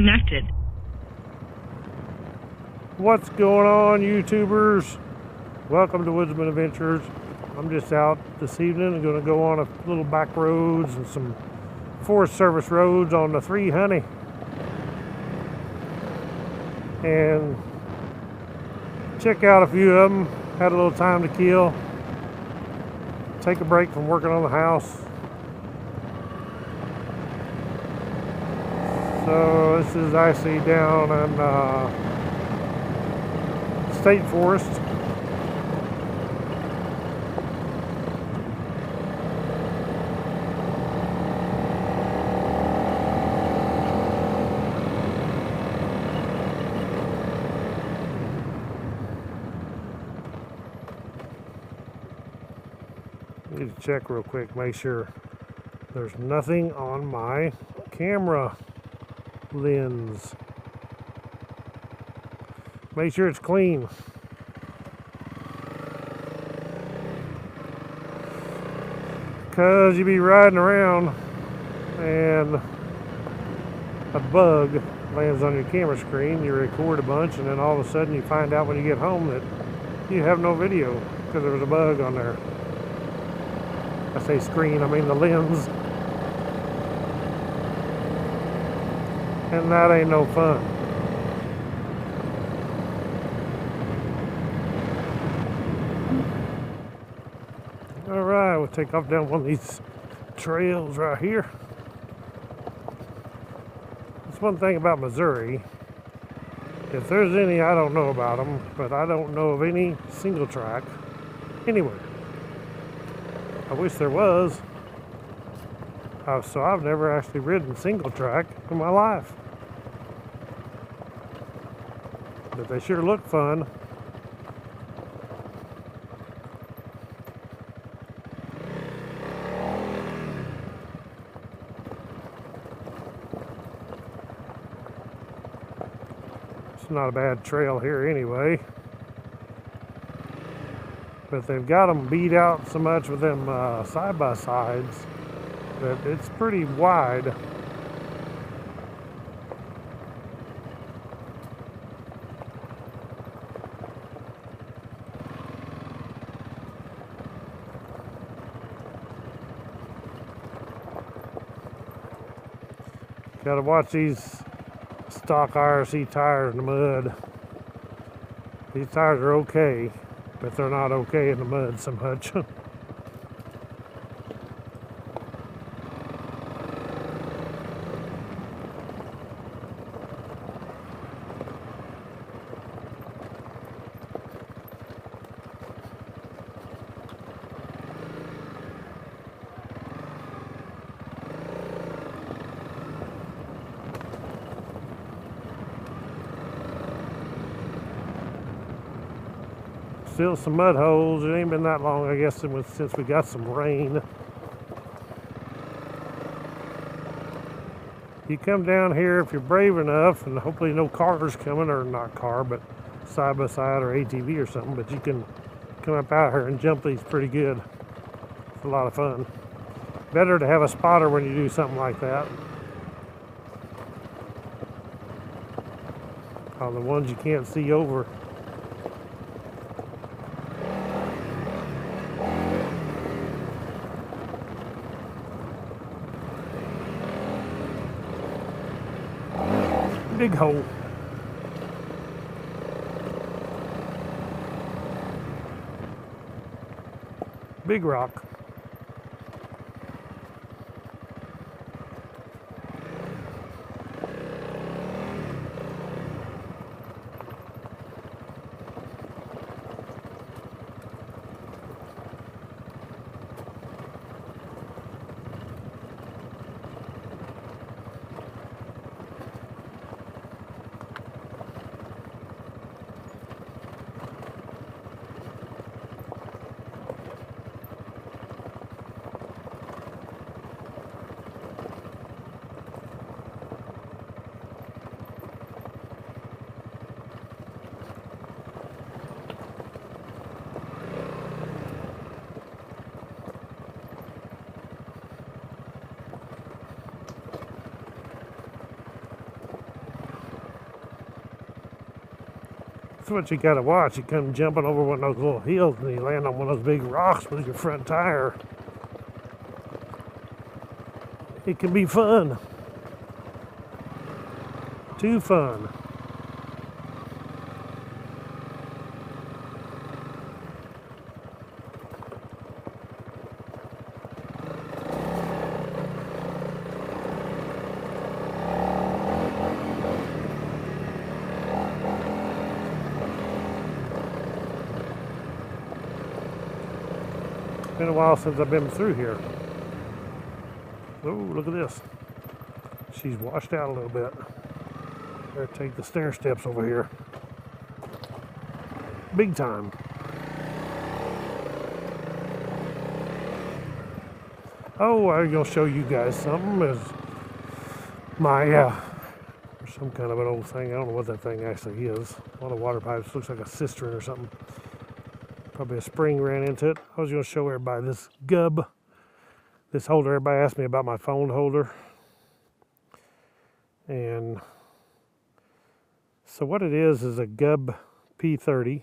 disconnected. What's going on, YouTubers? Welcome to Woodzman Adventures. I'm just out this evening. I'm going to go on a little back roads and some Forest Service roads on the 300 and check out a few of them. Had a little time to kill. Take a break from working on the house. So this is actually down in State Forest. Need to check real quick, make sure there's nothing on my camera lens. Make sure it's clean. Cause you be riding around and a bug lands on your camera screen, you record a bunch, and then all of a sudden you find out when you get home that you have no video because there was a bug on there. I say screen, I mean the lens. And that ain't no fun. Alright, we'll take off down one of these trails right here. That's one thing about Missouri. If there's any, I don't know about them, but I don't know of any single track anywhere. I wish there was. So I've never actually ridden single track in my life. But they sure look fun. It's not a bad trail here anyway. But they've got them beat out so much with them side-by-sides that it's pretty wide. Gotta watch these stock IRC tires in the mud. These tires are okay, but they're not okay in the mud so much. Still some mud holes. It ain't been that long, I guess, since we got some rain. You come down here if you're brave enough, and hopefully no cars coming, or not car, but side by side or ATV or something, but you can come up out here and jump these pretty good. It's a lot of fun. Better to have a spotter when you do something like that. On the ones you can't see over. Big hole. Big rock. That's what you gotta watch. You come jumping over one of those little hills and you land on one of those big rocks with your front tire. It can be fun. Too fun. It's been a while since I've been through here. Oh, look at this. She's washed out a little bit. Better take the stair steps over here. Big time. Oh, I'm gonna show you guys something. Is my some kind of an old thing. I don't know what that thing actually is. A lot of water pipes. Looks like a cistern or something. Probably a spring ran into it. I was gonna show everybody this gub. This holder. Everybody asked me about my phone holder. And so what it is a Gub P30.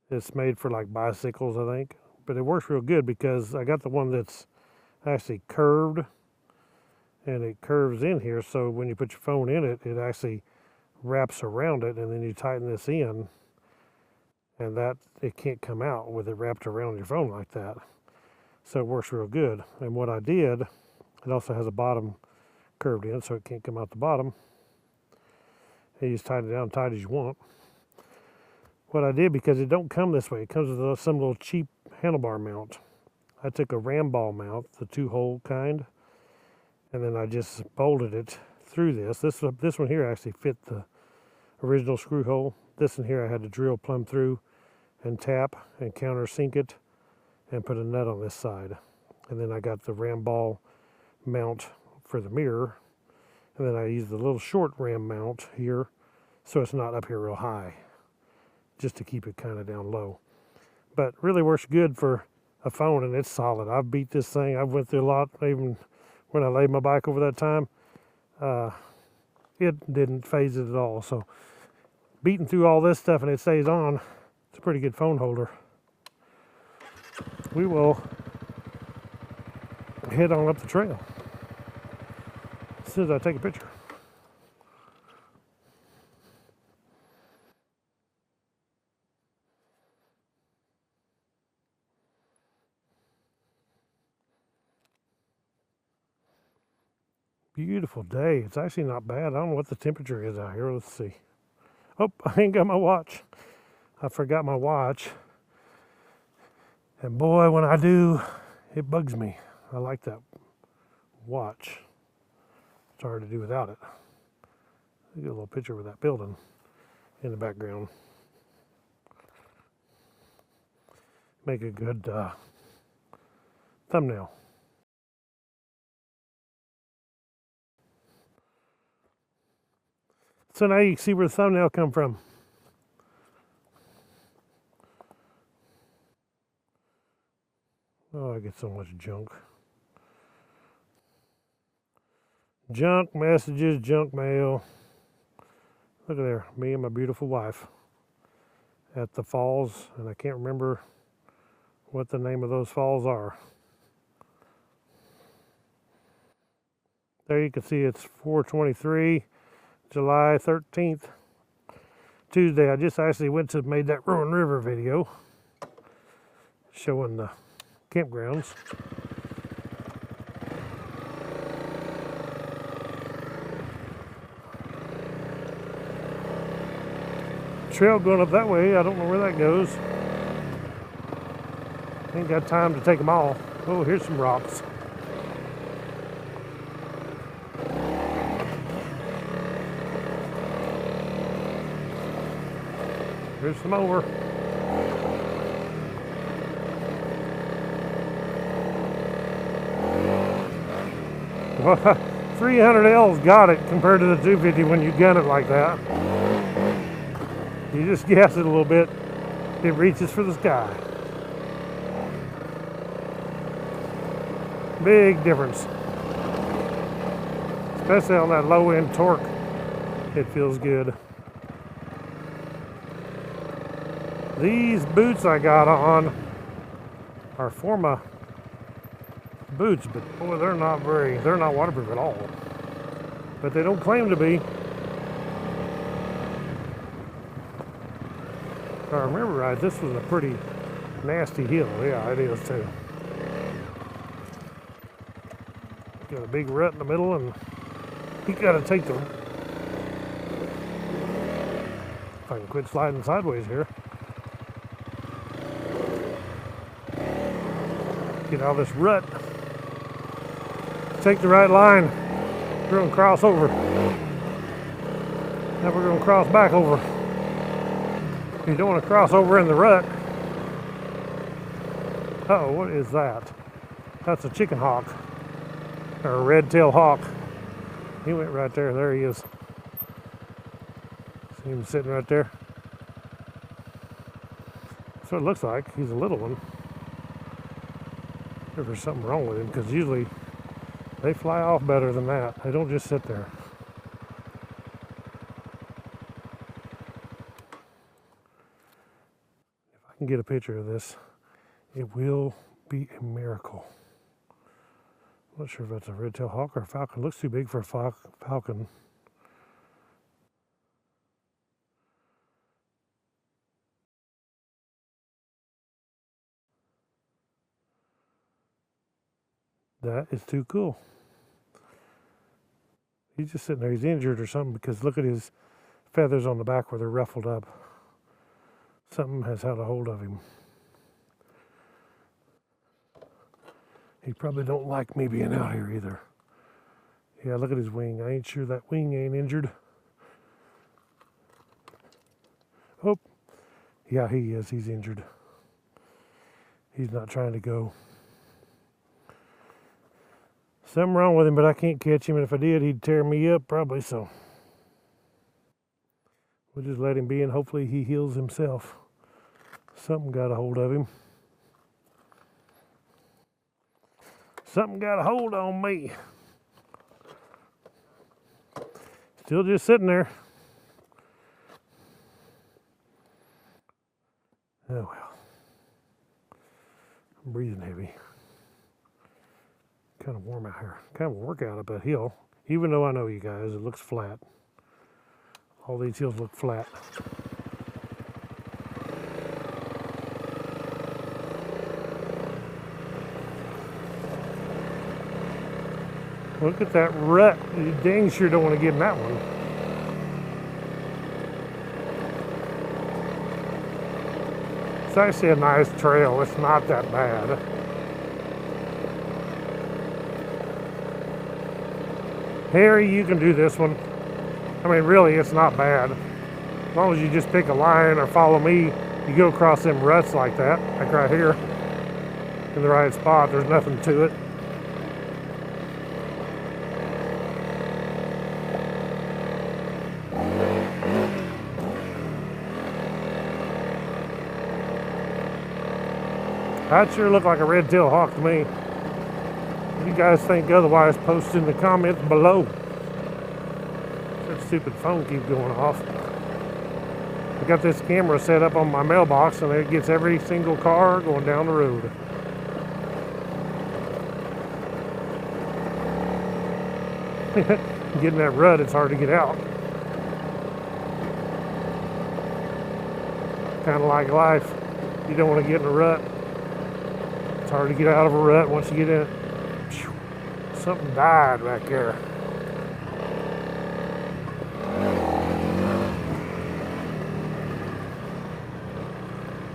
It's made for like bicycles, I think. But it works real good because I got the one that's actually curved. And it curves in here, so when you put your phone in it, it actually wraps around it, and then you tighten this in. And that, it can't come out with it wrapped around your phone like that. So it works real good. And what I did, it also has a bottom curved in, so it can't come out the bottom. And you just tighten it down tight as you want. What I did, because it don't come this way, it comes with some little cheap handlebar mount. I took a ram ball mount, the 2-hole kind, and then I just bolted it through this. This one here actually fit the original screw hole. This one here I had to drill plumb through and tap and countersink it and put a nut on this side. And then I got the ram ball mount for the mirror, and then I used the little short ram mount here so it's not up here real high, just to keep it kind of down low. But really works good for a phone, and it's solid. I've beat this thing. I've went through a lot, even when I laid my bike over that time. It didn't phase it at all. So beating through all this stuff and it stays on, it's a pretty good phone holder. We will head on up the trail as soon as I take a picture. Beautiful day. It's actually not bad. I don't know what the temperature is out here. Let's see. Oh, I ain't got my watch. I forgot my watch. And boy, when I do, it bugs me. I like that watch. It's hard to do without it. Get a little picture with that building in the background. Make a good thumbnail. So now you can see where the thumbnail come from. Oh, I get so much junk. Junk messages, junk mail. Look at there, me and my beautiful wife at the falls, and I can't remember what the name of those falls are. There you can see it's 4/23, July 13th, Tuesday. I just actually made that Rowan River video showing the campgrounds. Trail going up that way, I don't know where that goes. Ain't got time to take them all. Oh, here's some rocks. Here's some over. 300L's got it compared to the 250 when you gun it like that. You just gas it a little bit, it reaches for the sky. Big difference. Especially on that low end torque, it feels good. These boots I got on are Forma boots, but boy, they're not waterproof at all. But they don't claim to be. If I remember right, this was a pretty nasty hill. Yeah, it is too. Got a big rut in the middle, and you gotta take the. If I can quit sliding sideways here. Get out of this rut. Take the right line. We're going to cross over. Now we're going to cross back over. You don't want to cross over in the rut. Uh-oh, what is that? That's a chicken hawk. Or a red-tailed hawk. He went right there. There he is. See him sitting right there? That's what it looks like. He's a little one. If there's something wrong with him, because usually they fly off better than that. They don't just sit there. If I can get a picture of this, it will be a miracle. I'm not sure if that's a red-tailed hawk or a falcon. It looks too big for a falcon. That is too cool. He's just sitting there. He's injured or something, because look at his feathers on the back where they're ruffled up. Something has had a hold of him. He probably don't like me being out here either. Yeah, look at his wing. I ain't sure that wing ain't injured. Oh, yeah, he is. He's injured. He's not trying to go. Something wrong with him, but I can't catch him, and if I did, he'd tear me up, probably, so. We'll just let him be, and hopefully he heals himself. Something got a hold of him. Something got a hold on me. Still just sitting there. Oh well. I'm breathing heavy. Kind of warm out here. Kind of a workout up that hill. Even though I know, you guys, it looks flat. All these hills look flat. Look at that rut. You dang sure don't want to get in that one. It's actually a nice trail. It's not that bad. Harry, you can do this one. I mean, really, it's not bad. As long as you just pick a line or follow me, you go across them ruts like that, like right here, in the right spot. There's nothing to it. That sure looked like a red-tailed hawk to me. If you guys think otherwise, post in the comments below. That stupid phone keeps going off. I got this camera set up on my mailbox, and it gets every single car going down the road. Getting that rut, it's hard to get out. Kind of like life. You don't want to get in a rut. It's hard to get out of a rut once you get in it. Something died back there.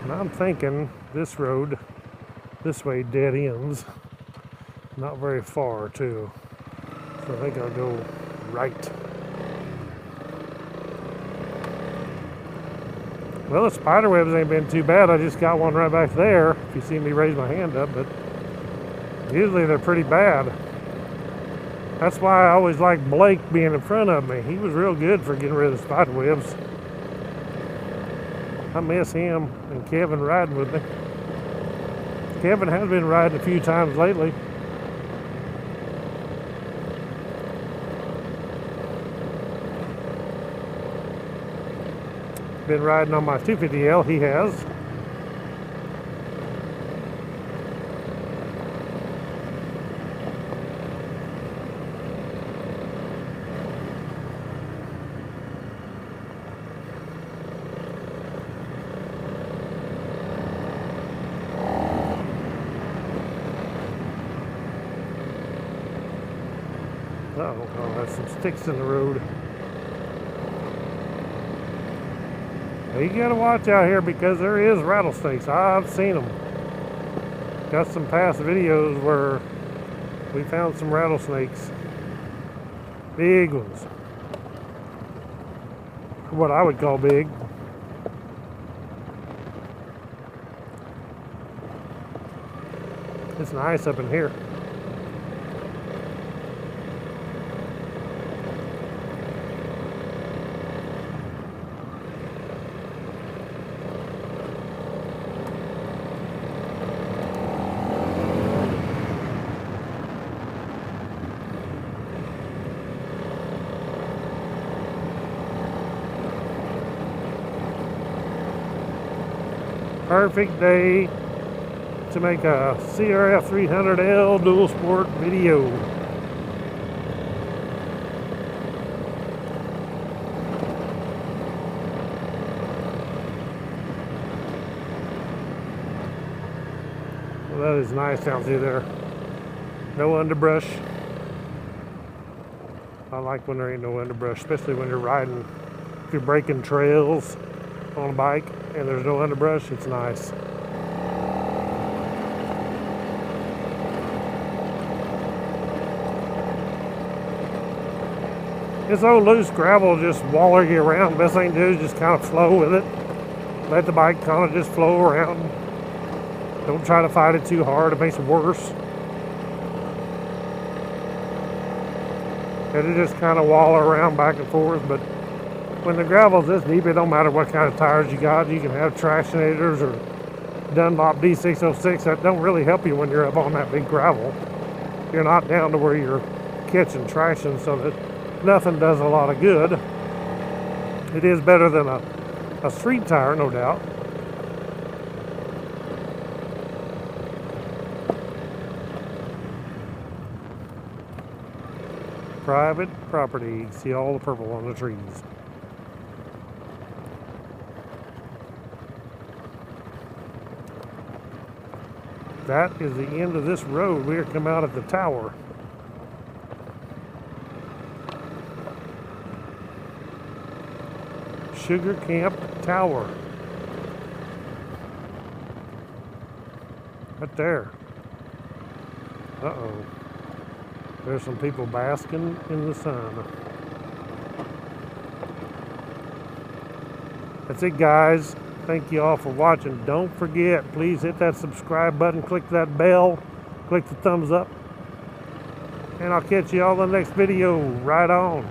And I'm thinking this road, this way, dead ends. Not very far, too. So I think I'll go right. Well, the spider webs ain't been too bad. I just got one right back there, if you see me raise my hand up, but usually they're pretty bad. That's why I always liked Blake being in front of me. He was real good for getting rid of the spider webs. I miss him and Kevin riding with me. Kevin has been riding a few times lately. Been riding on my 250L, he has. Oh, there's some sticks in the road. Now you gotta watch out here because there is rattlesnakes. I've seen them. Got some past videos where we found some rattlesnakes. Big ones. What I would call big. It's nice up in here. Perfect day to make a CRF300L dual sport video. Well, that is nice down through there. No underbrush. I like when there ain't no underbrush, especially when you're riding, if you're breaking trails on a bike and there's no underbrush, it's nice. This old loose gravel will just waller you around. Best thing to do is just kind of flow with it. Let the bike kind of just flow around. Don't try to fight it too hard, it makes it worse. It'll just kind of waller around back and forth, but when the gravel's this deep, it don't matter what kind of tires you got. You can have tractionators or Dunlop D606. That don't really help you when you're up on that big gravel. You're not down to where you're catching traction, so that nothing does a lot of good. It is better than a street tire, no doubt. Private property. See all the purple on the trees. That is the end of this road. We are coming out of the tower. Sugar Camp Tower. Right there. Uh-oh. There's some people basking in the sun. That's it, guys. Thank you all for watching. Don't forget, please hit that subscribe button, click that bell, click the thumbs up, and I'll catch you all in the next video. Right on.